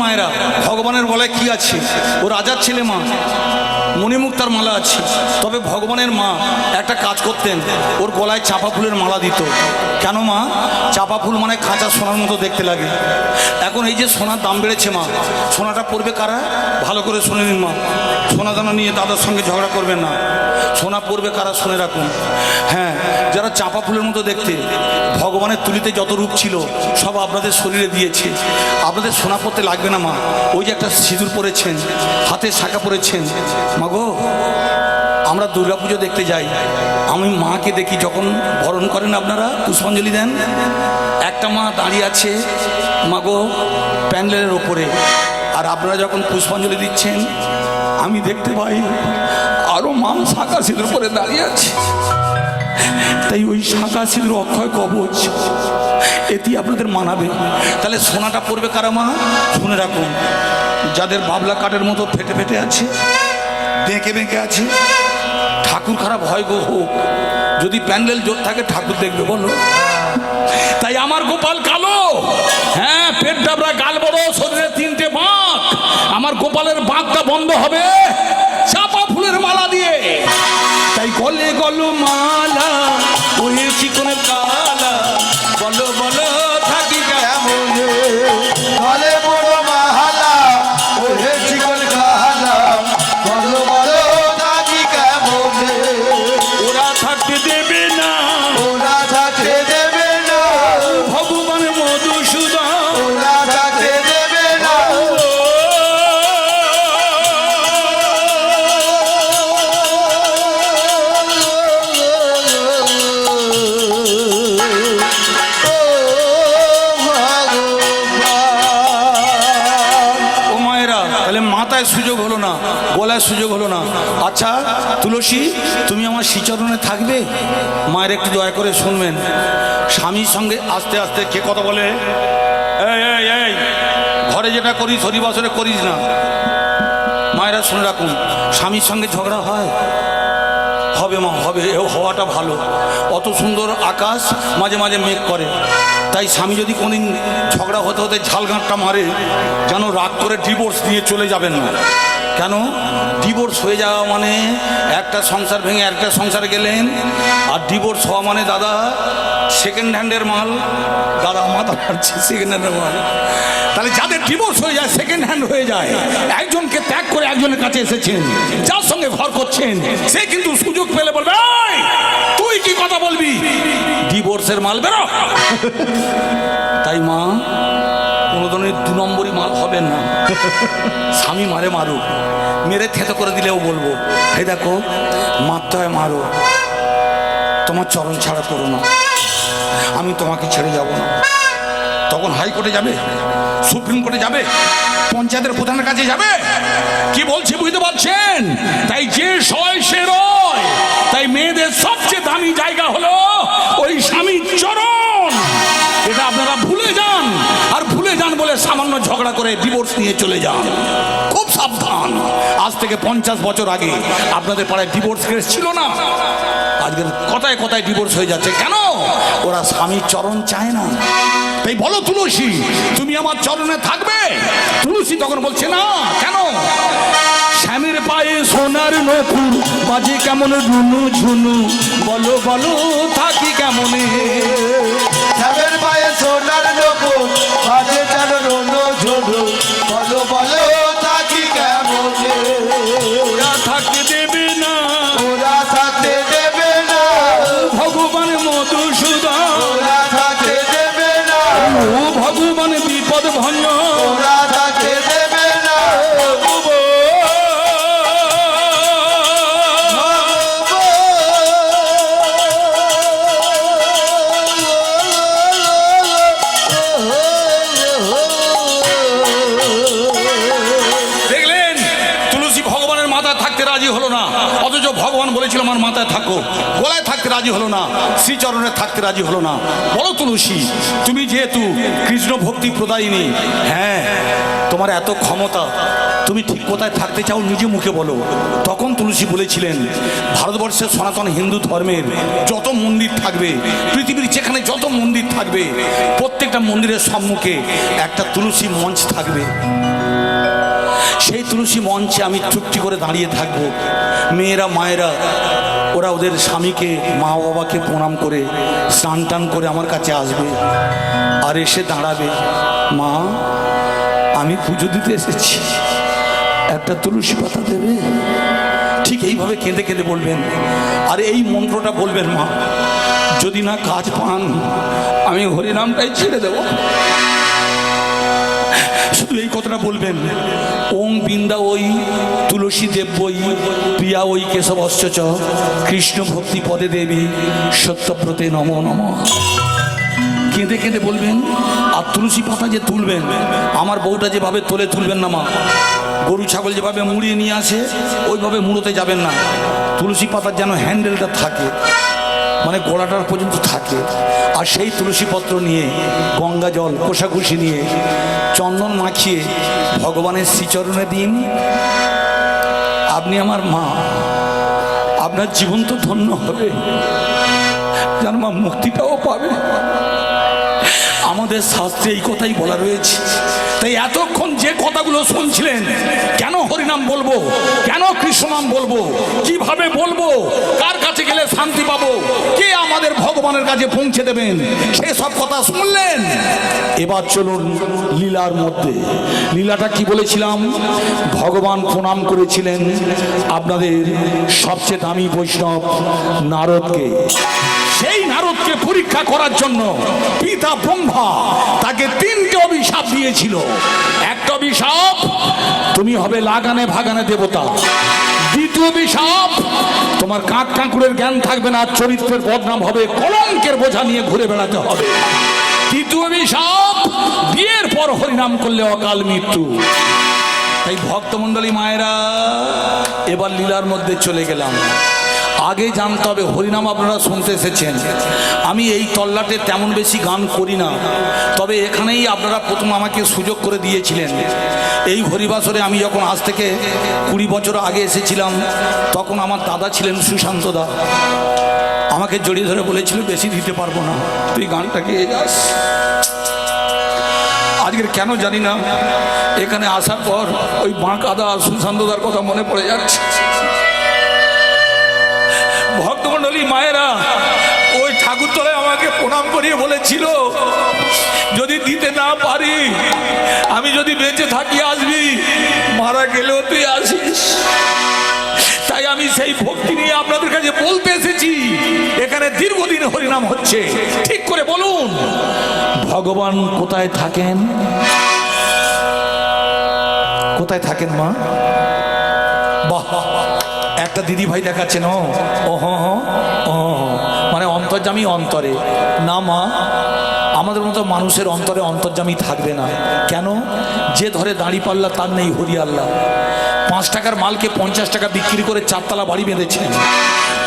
মায়েরা, ভগবানের গলায় কি আছে? ও রাজার ছেলে মা, মণিমুক্তার মালা আছে। তবে ভগবানের মা একটা কাজ করতেন, ওর গলায় চাপা ফুলের মালা দিত। কেন মা? চাপা ফুল মানে খাঁচা সোনার মতো দেখতে লাগে। এখন এই যে সোনার দাম বেড়েছে মা, সোনাটা পড়বে কারা? ভালো করে শুনে নিন মা, সোনা দানা নিয়ে দাদার সঙ্গে ঝগড়া করবেন না। সোনা পড়বে কারা শুনে রাখুন। হ্যাঁ, যারা চাপা ফুলের মতো দেখতে, ভগবানের তুলিতে যত রূপ ছিল সব আপনাদের শরীরে দিয়েছে। আপনাদের সোনা পড়তে লাগবে না মা। ওই যে একটা সিঁদুর পরেছেন, হাতে শাঁখা পরেছেন। মাগো, আমরা দুর্গাপুজো দেখতে যাই, আমি মাকে দেখি যখন বরণ করেন আপনারা, পুষ্পাঞ্জলি দেন, একটা মা দাঁড়িয়ে আছে মাগো প্যান্ডেলের ওপরে, আর আপনারা যখন পুষ্পাঞ্জলি দিচ্ছেন আমি দেখতে পাই আরো মা শাঁখা সিঁদুর পরে দাঁড়িয়ে আছে। তাই ওই শাঁখা সিঁদুর অক্ষয় কবচ, এটি আপনাদের মানাবে। তাহলে সোনাটা পড়বে কারা মা? শুনে রাখুন, যাদের বাবলা কাঠের মতো ফেটে ফেটে আছে, বেঁকে বেঁকে আছে, ঠাকুর খারাপ হয় গো হোক, যদি প্যান্ডেল জোর থাকে ঠাকুর দেখবে বলো। তাই আমার গোপাল কালো, হ্যাঁ পেট ডাবরা, গাল বড়, শরীরে তিনটে বাঁক। আমার গোপালের বাঁকটা বন্ধ হবে চাপা ফুলের মালা দিয়ে। তাই গলে গলো মালা, ওই চিকনের কালা, বলো বলো থাকি কেমন, গলে বড় মালা, ওহে চিকন কালা, বলো বলো থাকি কেমন। ওরা থাকতে দেবে না, ওরা থাকতে দেবে না, ভগবান মধুসূদন। ওরা থাকতে দেবে না। ও মায়েরা, তাহলে মাথায় সুযোগ হলো না, গলায় সুযোগ হলো না। আচ্ছা তুলসী, তুমি আমার শ্রীচরণে থাকবে? মায়ের একটু দয়া করে শুনবেন। স্বামীর সঙ্গে আস্তে আস্তে কে কথা বলে? এই এই এই, ঘরে যেটা করিস হরিবাসরে করিস না। মায়েরা শুনে রাখুন, স্বামীর সঙ্গে ঝগড়া হয়, হবে মা, হবে, হওয়াটা ভালো। অত সুন্দর আকাশ মাঝে মাঝে মেঘ করে, তাই স্বামী যদি কোনদিন ঝগড়া হতে হতে ঝালগাঁটটা মারে, যেন রাগ করে ডিভোর্স দিয়ে চলে যাবেন না। কেন? ডিভোর্স হয়ে যাওয়া মানে একটা সংসার ভেঙে একটা সংসারে গেলেন, আর ডিভোর্স হওয়া মানে দাদা সেকেন্ড হ্যান্ডের মাল। দাদা মাথা মারছে, সেকেন্ড হ্যান্ডের মাল। তাহলে যাদের ডিভোর্স হয়ে যায়, সেকেন্ড হ্যান্ড হয়ে যায়, একজনকে ত্যাগ করে একজনের কাছে এসেছেন, যার সঙ্গে ঘর করছেন, সে কিন্তু সুযোগ পেলে বলবে এই, তুই কি কথা বলবি, ডিভোর্সের মাল বেরো। তাই মা, কোনো ধরনের দু নম্বরই মাল হবেন না। স্বামী মারে মারুক, মেরে থেতো করে দিলেও বলবো এই দেখো মারতে হয় মারো, তোমার চরণ ছাড়া করো না, আমি তোমাকে ছেড়ে যাব না। তখন হাইকোর্টে যাবে, সুপ্রিম কোর্টে যাবে, পঞ্চায়েতের প্রধানের কাছে যাবে। কি বলছি বুঝতে পারছেন? তাই যে সয় সে রয়। তাই মেয়েদের সবচেয়ে দামি জায়গা হলো ওই স্বামীর চরণ। এটা আপনারা ভুলে যান, আর ভুলে যান বলে সামান্য ঝগড়া করে ডিভোর্স নিয়ে চলে যান। খুব সাবধান। আজ থেকে 50 বছর আগে আপনাদের পাড়ায় ডিভোর্স কেস ছিল না, আজকের কথায় কথায় ডিভোর্স হয়ে যাচ্ছে। কেন? ওরা স্বামীর চরণ চায় না। তাই বলো তুলসী, তুমি আমার চরণে থাকবে? তুলসী তখন বলছে না। কেন? স্বামীর পায়ে সোনার নপুর, বাজে কেমন রুনু ঝুনু, বলো বলো থাকি কেমনে। স্বামীর পায়ে সোনার নপুর, বাজে যেন রুনু ঝুনু, বলো বলো থাকি কেমন। ওরা থাকতে দেবে না, ওরা থাকতে দেবে না, ভগবান মধুসূদন। ওরা থাকতে দেবে না, ও ভগবান বিপদ ভঞ্জন। ওরা থাকতে দেবে না। দেখলেন, তুলসী ভগবানের মাথায় থাকতে রাজি হলো না, অথচ ভগবান বলেছিল আমার মাথায় থাকো। গলায় থাকতে রাজি হলো না, শ্রীচরণে থাকতে রাজি হলো না। বলো তুলসী, তুমি যেহেতু কৃষ্ণ ভক্তি প্রদায়িনী, হ্যাঁ তোমার এত ক্ষমতা, তুমি ঠিক কোথায় থাকতে চাও নিজে মুখে বলো। তখন তুলসী বলেছিলেন, ভারতবর্ষের সনাতন হিন্দু ধর্মের যত মন্দির থাকবে, পৃথিবীর যেখানে যত মন্দির থাকবে, প্রত্যেকটা মন্দিরের সম্মুখে একটা তুলসী মঞ্চ থাকবে। সেই তুলসী মঞ্চে আমি চুপটি করে দাঁড়িয়ে থাকব। মেয়েরা মায়েরা ওরা ওদের স্বামীকে মা বাবাকে প্রণাম করে স্নান টান করে আমার কাছে আসবে আর এসে দাঁড়াবে, মা আমি পুজো দিতে এসেছি, একটা তুলসী পাতা দেবে। ঠিক এইভাবে কেঁদে কেঁদে বলবেন আর এই মন্ত্রটা বলবেন, মা যদি না কাজ পান আমি হরিনামটাই ছেড়ে দেব। শুধু এই কথাটা বলবেন, ওং বৃন্দা ওই তুলসী দেব্যই প্রিয়া ওই কেশবশ্চ চ কৃষ্ণ ভক্তি পদে দেবী সত্যব্রতে নমো নমঃ। কেঁদে কেঁদে বলবেন। আর তুলসী পাতা যে তুলবেন, আমার বউটা যেভাবে তোলে তুলবেন না মা। গরু ছাগল যেভাবে মুড়িয়ে নিয়ে আসে ওইভাবে মুড়োতে যাবেন না। তুলসী পাতার যেন হ্যান্ডেলটা থাকে, মানে গোড়াটার পর্যন্ত থাকে। আর সেই তুলসী পত্র নিয়ে গঙ্গা জল কোষাকুষি নিয়ে চন্দন মাখিয়ে ভগবানের শ্রীচরণে দিন। আপনি আমার মা, আপনার জীবন তো ধন্য হবে, যেন মা মুক্তিটাও পাবে। আমাদের শাস্ত্রে এই কথাই বলা রয়েছে। তাই এতক্ষণ যে কথাগুলো শুনছিলেন, কেন হরিনাম বলবো, কেন কৃষ্ণনাম বলবো, কিভাবে বলবো, কার কাছে গেলে শান্তি পাবো, কে আমাদের ভগবানের কাছে পৌঁছে দেবেন, সেসব কথা শুনলেন। এবার চলুন লীলার মধ্যে। লীলাটা কি বলেছিলাম, ভগবান প্রণাম করেছিলেন আপনাদের সবচেয়ে দামি বৈষ্ণব নারদকে। সেই নারদকে পরীক্ষা করার জন্য পিতা ব্রহ্মা তাকে 3টে অভিশাপ দিয়েছিল। একটা অভিশাপ, তুমি হবে লাগানে ভাগানে দেবতা। দ্বিতীয় অভিশাপ, তোমার কাক কাঁকুড়ের জ্ঞান থাকবে না, চরিত্রের বদনাম হবে, কলঙ্কের বোঝা নিয়ে ঘুরে বেড়াতে হবে। তৃতীয় অভিশাপ, বিয়ের পর হরিনাম করলে অকাল মৃত্যু। তাই ভক্তমণ্ডলী মায়েরা, এবার লীলার মধ্যে চলে গেলাম। আগে জানতে হবে, হরিনাম আপনারা শুনতে এসেছেন, আমি এই তল্লাটে তেমন বেশি গান করি না, তবে এখানেই আপনারা প্রথম আমাকে সুযোগ করে দিয়েছিলেন। এই হরিবাসরে আমি যখন আজ থেকে 20 বছর আগে এসেছিলাম, তখন আমার দাদা ছিলেন সুশান্ত দা, আমাকে জড়িয়ে ধরে বলেছিল বেশি দিতে পারবো না, তুই গানটা গেয়ে যাস। আজকের কেন জানি না, এখানে আসার পর ওই বাঁকাদা সুশান্তদার কথা মনে পড়ে যাচ্ছে। ভক্তমণ্ডলী মায়েরা, ওই ঠাকুরতলায় আমাকে প্রণাম করিয়ে বলেছিল, যদি দিতে না পারি, আমি যদি বেঁচে থাকি আসবি, মারা গেলেও তুই আসিস। তাই আমি সেই ভক্তি নিয়ে আপনাদের কাছে বলতে এসেছি। এখানে দীর্ঘদিন হরিনাম হচ্ছে, ঠিক করে বলুন ভগবান কোথায় থাকেন? কোথায় থাকেন মা? বাহ, একটা দিদি ভাই দেখাচ্ছেন, ও মানে অন্তর্যামী অন্তরে না মা। আমাদের মতো মানুষের অন্তরে অন্তর্যামী থাকবে না। কেন? যে ধরে দাঁড়িপাল্লা তার নেই হরি আল্লাহ। 5 টাকার মালকে 50 টাকা বিক্রি করে 4 তলা বাড়ি বেঁধেছেন।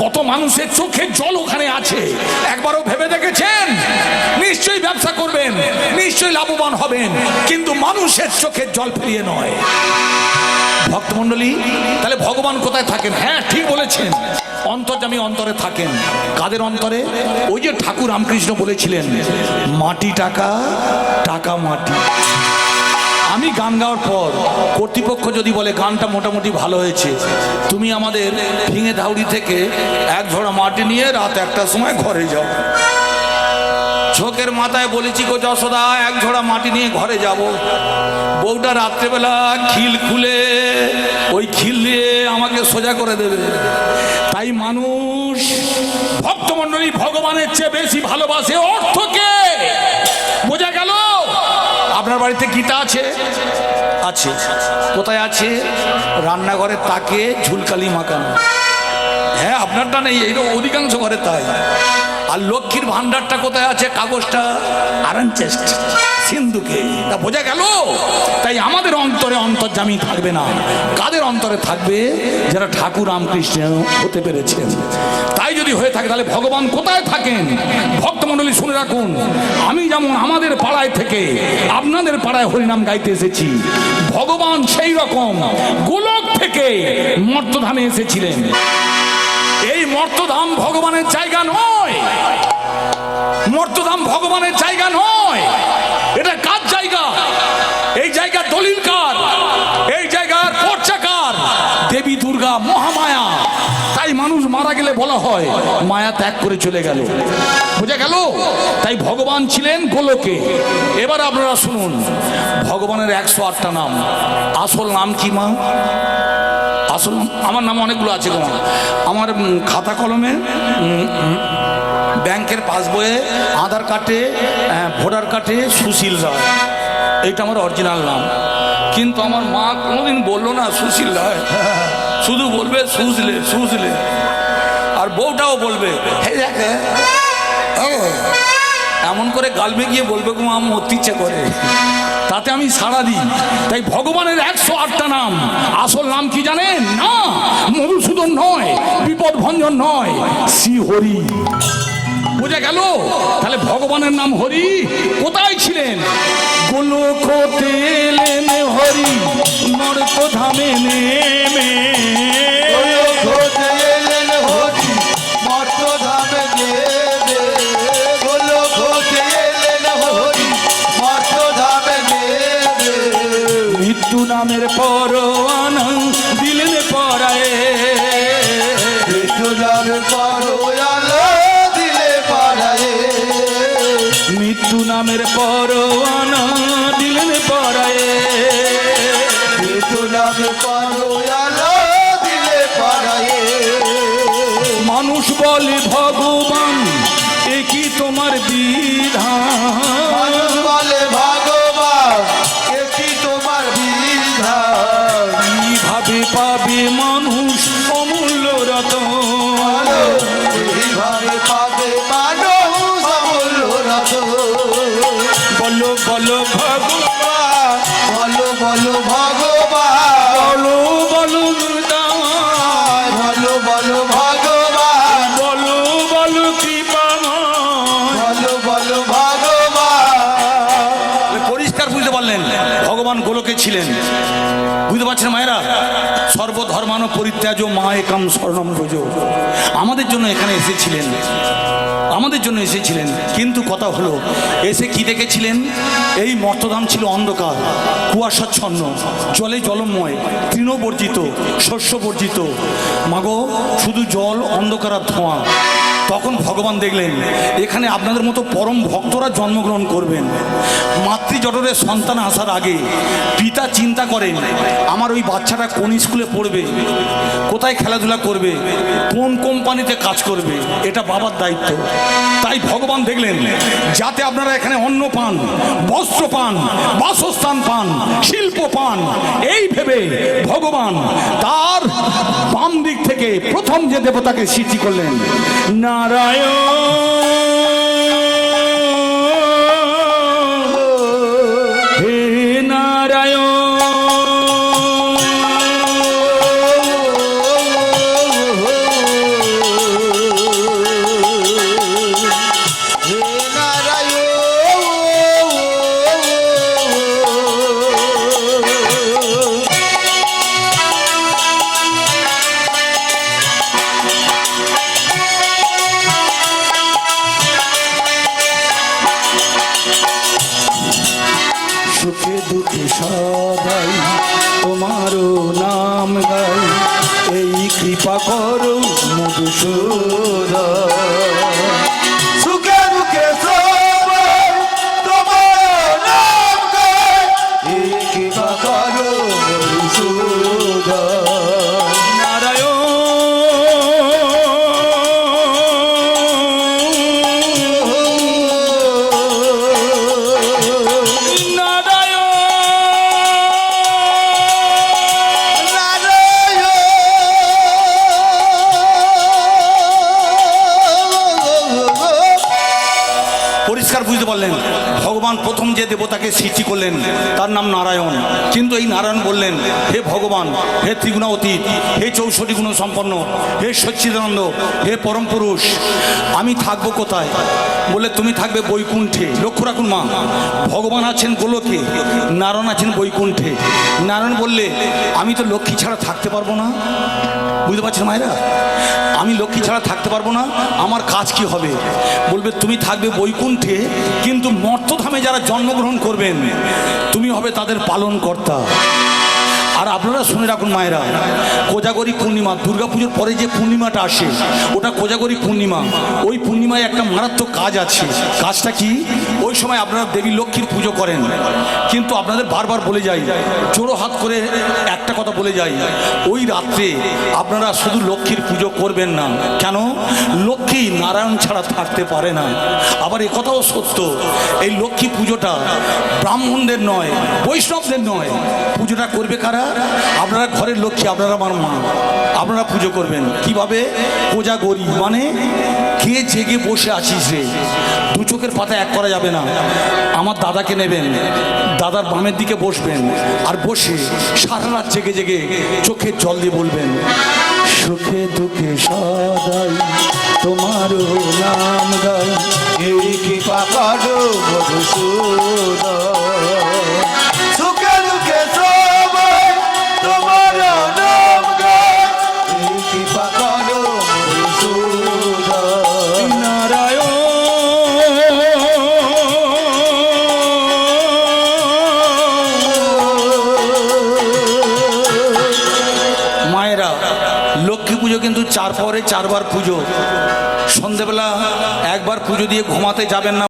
কত মানুষের চোখের জল ওখানে আছে, একবারও ভেবে দেখেছেন? নিশ্চয়ই ব্যবসা করবেন, নিশ্চয়ই লাভবান হবেন, কিন্তু মানুষের চোখের জল ফিরিয়ে নয়। ভক্তমণ্ডলী, তাহলে ভগবান কোথায় থাকেন? হ্যাঁ ঠিক বলেছেন, অন্তর্যামী অন্তরে থাকেন। কাদের অন্তরে? ওই যে ঠাকুর রামকৃষ্ণ বলেছিলেন, মাটি টাকা, টাকা মাটি। আমি গান গাওয়ার পর কর্তৃপক্ষ যদি বলে গানটা মোটামুটি ভালো হয়েছে, তুমি আমাদের ভিঙে ধাউড়ি থেকে 1 ঝোড়া মাটি নিয়ে রাত 1টার সময় ঘরে যাও। ঝোঁকের মাথায় বলেছি, গো যশোদা 1 ঝোড়া মাটি নিয়ে ঘরে যাব। বউটা রাত্রেবেলা খিল খুলে ওই খিল দিয়ে আমাকে সোজা করে দেবে। তাই মানুষ ভক্তমণ্ডলী ভগবানের চেয়ে বেশি ভালোবাসে অর্থকে। বোঝা গেল? আপনার বাড়িতে গীতা আছে? আছে। কোথায় আছে? রান্নাঘরের তাকে ঝুলকালি মাখানো। হ্যাঁ, আপনারটা নেই, এই অধিকাংশ ঘরে তাই। আর লক্ষ্মীর ভান্ডারটা কোথায় আছে? কাগজটা আরানচেস্ট সিন্ধুকে। তা বোঝা গেল? তাই আমাদের অন্তরে অন্তর্যামী থাকবে না, কাদের অন্তরে থাকবে? যারা ঠাকুর রামকৃষ্ণ হতে পেরেছেন। তাই যদি হয়ে থাকে তাহলে ভগবান কোথায় থাকেন? ভক্তমণ্ডলী শুনে রাখুন, আমি যেমন আমাদের পাড়ায় থেকে আপনাদের পাড়ায় হরিনাম গাইতে এসেছি, ভগবান সেই রকম গোলক থেকে মর্তধামে এসেছিলেন। এই মর্তধাম ভগবানের জায়গা নয়, মর্তধাম ভগবানের জায়গা নয়। এটা কার জায়গা? এই জায়গার দলিল কার? এই জায়গার পর্চা কার? দেবী দুর্গা, মহামায়া। তাই মানুষ মারা গেলে বলা হয় মায়া ত্যাগ করে চলে গেল। বোঝা গেল? তাই ভগবান ছিলেন গোলকে। এবার আপনারা শুনুন, ভগবানের 108টা নাম। আসল নাম কি মা? আসল নাম, আমার নাম অনেকগুলো আছে গো মা। আমার খাতা কলমে, ব্যাংকের পাসবইয়ে, আধার কার্ডে, ভোটার কার্ডে সুশীল রায়, এইটা আমার অরিজিনাল নাম। কিন্তু আমার মা কোনোদিন বললো না সুশীল রায়, শুধু বলবে সুজলে সুজলে। আর বউটাও বলবে এমন করে গালবে গিয়ে বলবে গো মা মরতে ইচ্ছে করে, তাতে আমি সাড়া দিই। তাই ভগবানের 108টা নাম। আসল নাম কি জানেন? না মধুসূদন নয়, বিপদ ভঞ্জন নয়, শ্রী হরি। বোঝা গেল? তাহলে ভগবানের নাম হরি। কোথায় ছিলেন? গোলকতে এলেন হরি, মর্তধামে নেমে। গোলকতে এলেন হরি, মর্তধামে নেমে। গোলকতে এলেন হরি, মর্তধামে নেমে। মৃত্যু নামের পরোয়ানা দিলেন পরায়ে। মৃত্যু নামের পরোয়ানা দিলে পরায়ে। মৃত্যু নামের পরোয়ানা দিলেন পরায়ে। মৃত্যু নামের পরোয়ানা দিলে পরায়ে। মানুষ বলে ভগবান একই তোমার বিধান। মানুষ বলে ভগবান একই তোমার বিধান। কিভাবে পাবে মানুষ অমূল্য রতন? কিভাবে পাবে মানুষ অমূল্য রতন? বলো বলো ভগবান, বলো বলো ভগবান, বলো বলো দুর্দাময়, বলো বলো ভগবান, বলো বলো কৃপাময়। বলো বলো ভগবান। পরিষ্কার বুঝতে পারলেন ভগবান গোলকে ছিলেন। বুঝতে পারছেন মায়েরা? সর্বধর্মান পরিত্যাজ মা একাম শরণম ব্রজ। আমাদের জন্য এখানে এসেছিলেন, আমাদের জন্য এসেছিলেন। কিন্তু কথা হলো, এসে কি দেখেছিলেন? এই মর্তধাম ছিল অন্ধকার, কুয়াশাচ্ছন্ন, জলে জলময়, তৃণবর্জিত, শস্য বর্জিত। মাগো শুধু জল, অন্ধকার আর ধোঁয়া। তখন ভগবান দেখলেন এখানে আপনাদের মতো পরম ভক্তরা জন্মগ্রহণ করবেন। মাতৃজঠরে সন্তান আসার আগে পিতা চিন্তা করেন আমার ওই বাচ্চাটা কোন স্কুলে পড়বে, কোথায় খেলাধুলা করবে, কোন কোম্পানিতে কাজ করবে, এটা বাবার দায়িত্ব। তাই ভগবান দেখলেন যাতে আপনারা এখানে অন্ন পান, বস্ত্র পান, বাসস্থান পান, শিল্প পান, এই ভেবে ভগবান তার বাম দিক থেকে প্রথম যে দেবতাকে সৃষ্টি করলেন নারায়ণ। হে নারায়ণ, হে নারায়ণ। সুখে দুঃখে সবাই তোমারও নাম গাই, এই কৃপা করো মধুসূদন। সুখে দুঃখে সবাই তোমার নাম গায়, এই কৃপা করো মধুসূদন। পরিষ্কার বুঝতে পারলেন ভগবান প্রথম যে দেবতাকে সৃষ্টি করলেন তার নাম নারায়ণ। কিন্তু এই নারায়ণ বললেন, হে ভগবান, হে ত্রিগুণাতীত, হে 64 গুণ সম্পন্ন, হে সচ্চিদানন্দ, হে পরম পুরুষ, আমি থাকবো কোথায়? বলে তুমি থাকবে বৈকুণ্ঠে। লক্ষ্য রাখুন মা, ভগবান আছেন গোলকে, নারায়ণ আছেন বৈকুণ্ঠে। নারায়ণ বললে আমি তো লক্ষ্মী ছাড়া থাকতে পারবো না। বুঝতে পারছেন মায়েরা? আমি লক্ষ্মী ছাড়া থাকতে পারবো না, আমার কাজ কি হবে? বলবে তুমি থাকবে বৈকুণ্ঠে, কিন্তু মর্তধামে যারা জন্মগ্রহণ করবেন তুমি হবে তাদের পালন কর্তা। আর আপনারা শুনে রাখুন মায়েরা, কোজাগরী পূর্ণিমা, দুর্গাপুজোর পরে যে পূর্ণিমাটা আসে ওটা কোজাগরী পূর্ণিমা। ওই পূর্ণিমায় একটা মারাত্মক কাজ আছে। কাজটা কি? ওই সময় আপনারা দেবী লক্ষ্মীর পুজো করেন, কিন্তু আপনাদের বারবার বলে যাই, জোড়ো হাত করে একটা কথা বলে যাই, ওই রাত্রে আপনারা শুধু লক্ষ্মীর পুজো করবেন না। কেন? লক্ষ্মী নারায়ণ ছাড়া থাকতে পারে না। আবার এ কথাও সত্য, এই লক্ষ্মী পুজোটা ব্রাহ্মণদের নয়, বৈষ্ণবদের নয়, পুজোটা করবে কারা? আপনারা ঘরের লক্ষ্মী, আপনারা আমার মা, আপনারা পুজো করবেন। কিভাবে? কোজাগরী মানে কে জেগে বসে আছিস রে, দু চোখের পাতা এক করা যাবে না। আমার দাদাকে নেবেন, দাদার বামের দিকে বসবেন, আর বসে সারা রাত জেগে জেগে চোখের জল দিয়ে বলবেন, সুখে দুঃখে সদাই তোমারও নাম গাই, এই কৃপা করো মধুসূদন, সুখে দুঃখে সবাই তোমার নাম গায়, এই কৃপা করো মধুসূদন। নারায়ণ মায়েরা, লক্ষ্মী পুজো কিন্তু 4 পরে 4 বার পুজো। সন্ধেবেলা একবার পুজো দিয়ে ঘুমাতে যাবেন না।